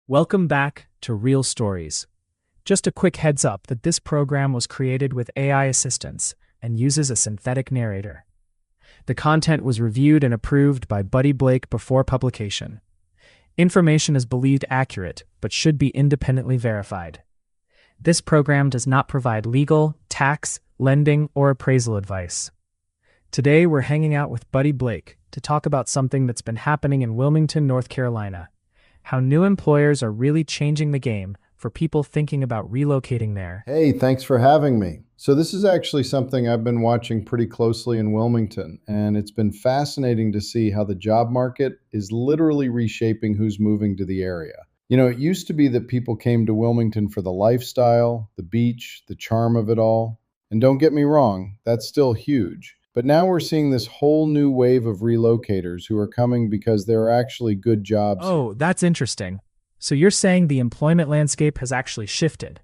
Welcome back to Real Stories. Just a quick heads up that this program was created with AI assistance and uses a synthetic narrator. The content was reviewed and approved by Buddy Blake before publication. Information is believed accurate, but should be independently verified. This program does not provide legal, tax, lending, or appraisal advice. Today we're hanging out with Buddy Blake to talk about something that's been happening in Wilmington, North Carolina. How new employers are really changing the game for people thinking about relocating there. Hey, thanks for having me. So this is actually something I've been watching pretty closely in Wilmington, and it's been fascinating to see how the job market is literally reshaping who's moving to the area. It used to be that people came to Wilmington for the lifestyle, the beach, the charm of it all. And don't get me wrong, that's still huge. But now we're seeing this whole new wave of relocators who are coming because there are actually good jobs. Oh, that's interesting. So you're saying the employment landscape has actually shifted.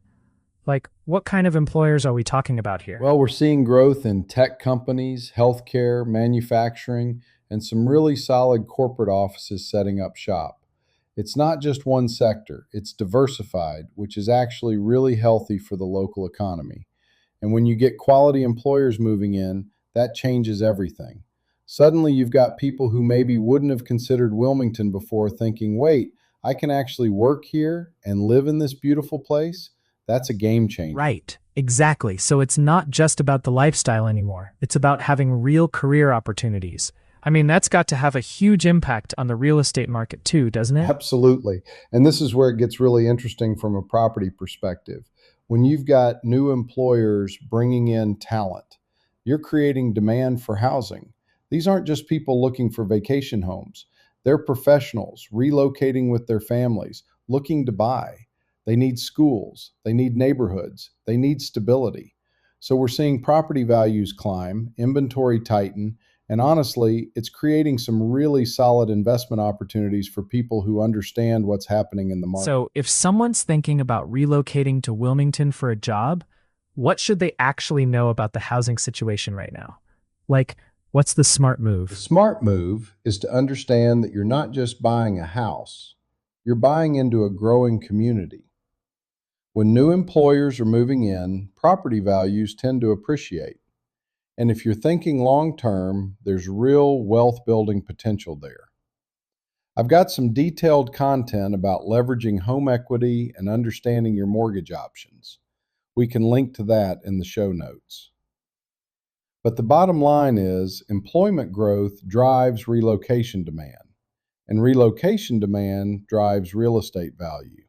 Like, what kind of employers are we talking about here? Well, we're seeing growth in tech companies, healthcare, manufacturing, and some really solid corporate offices setting up shop. It's not just one sector, it's diversified, which is actually really healthy for the local economy. And when you get quality employers moving in, that changes everything. Suddenly, you've got people who maybe wouldn't have considered Wilmington before thinking, wait, I can actually work here and live in this beautiful place? That's a game changer. Right, exactly. So it's not just about the lifestyle anymore. It's about having real career opportunities. I mean, that's got to have a huge impact on the real estate market too, doesn't it? Absolutely. And this is where it gets really interesting from a property perspective. When you've got new employers bringing in talent, you're creating demand for housing. These aren't just people looking for vacation homes. They're professionals relocating with their families, looking to buy. They need schools, they need neighborhoods, they need stability. So we're seeing property values climb, inventory tighten, and honestly, it's creating some really solid investment opportunities for people who understand what's happening in the market. So if someone's thinking about relocating to Wilmington for a job, what should they actually know about the housing situation right now? Like, what's the smart The move? smart move is to understand that you're not just buying a house, you're buying into a growing community. When new employers are moving in, property values tend to appreciate. And if you're thinking long term, there's real wealth building potential there. I've got some detailed content about leveraging home equity and understanding your mortgage options. We can link to that in the show notes. But the bottom line is employment growth drives relocation demand, and relocation demand drives real estate value.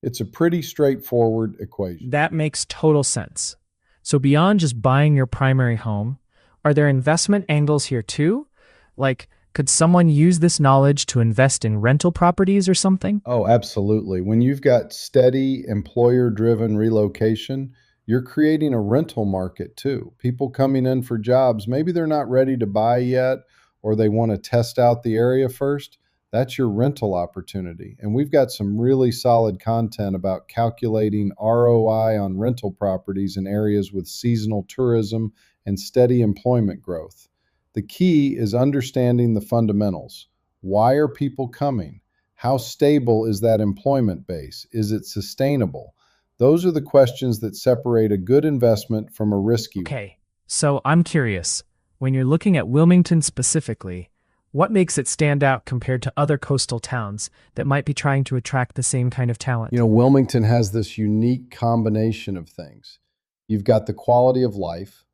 It's a pretty straightforward equation. That makes total sense. So beyond just buying your primary home, are there investment angles here too? Like, could someone use this knowledge to invest in rental properties or something? Oh, absolutely. When you've got steady employer-driven relocation, you're creating a rental market too. People coming in for jobs, maybe they're not ready to buy yet, or they want to test out the area first. That's your rental opportunity. And we've got some really solid content about calculating ROI on rental properties in areas with seasonal tourism and steady employment growth. The key is understanding the fundamentals. Why are people coming? How stable is that employment base? Is it sustainable? Those are the questions that separate a good investment from a risky one. Okay, so I'm curious. When you're looking at Wilmington specifically, what makes it stand out compared to other coastal towns that might be trying to attract the same kind of talent? Wilmington has this unique combination of things. You've got the quality of life,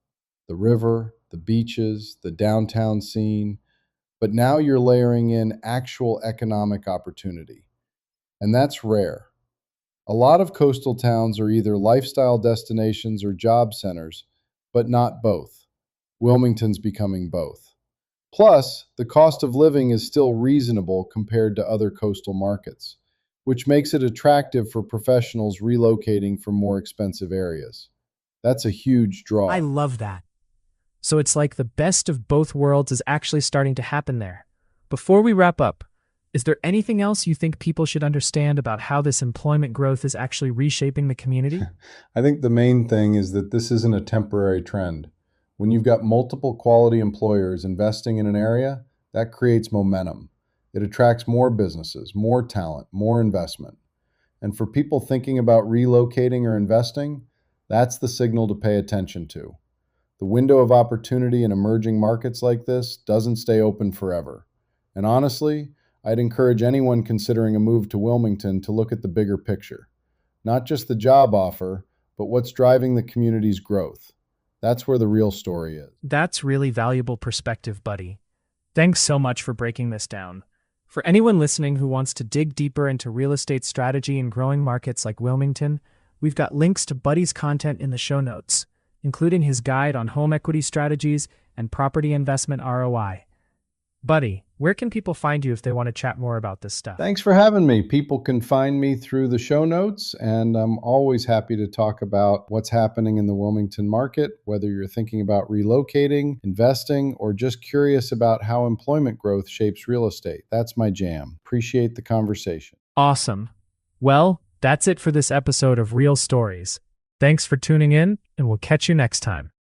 the river, the beaches, the downtown scene, but now you're layering in actual economic opportunity. And that's rare. A lot of coastal towns are either lifestyle destinations or job centers, but not both. Wilmington's becoming both. Plus, the cost of living is still reasonable compared to other coastal markets, which makes it attractive for professionals relocating from more expensive areas. That's a huge draw. I love that. So it's like the best of both worlds is actually starting to happen there. Before we wrap up, is there anything else you think people should understand about how this employment growth is actually reshaping the community? I think the main thing is that this isn't a temporary trend. When you've got multiple quality employers investing in an area, that creates momentum. It attracts more businesses, more talent, more investment. And for people thinking about relocating or investing, that's the signal to pay attention to. The window of opportunity in emerging markets like this doesn't stay open forever. And honestly, I'd encourage anyone considering a move to Wilmington to look at the bigger picture. Not just the job offer, but what's driving the community's growth. That's where the real story is. That's really valuable perspective, buddy. Thanks so much for breaking this down. For anyone listening who wants to dig deeper into real estate strategy in growing markets like Wilmington, we've got links to Buddy's content in the show notes, including his guide on home equity strategies and property investment ROI. Buddy, where can people find you if they want to chat more about this stuff? Thanks for having me. People can find me through the show notes, and I'm always happy to talk about what's happening in the Wilmington market, whether you're thinking about relocating, investing, or just curious about how employment growth shapes real estate. That's my jam. Appreciate the conversation. Awesome. Well, that's it for this episode of Real Stories. Thanks for tuning in, and we'll catch you next time.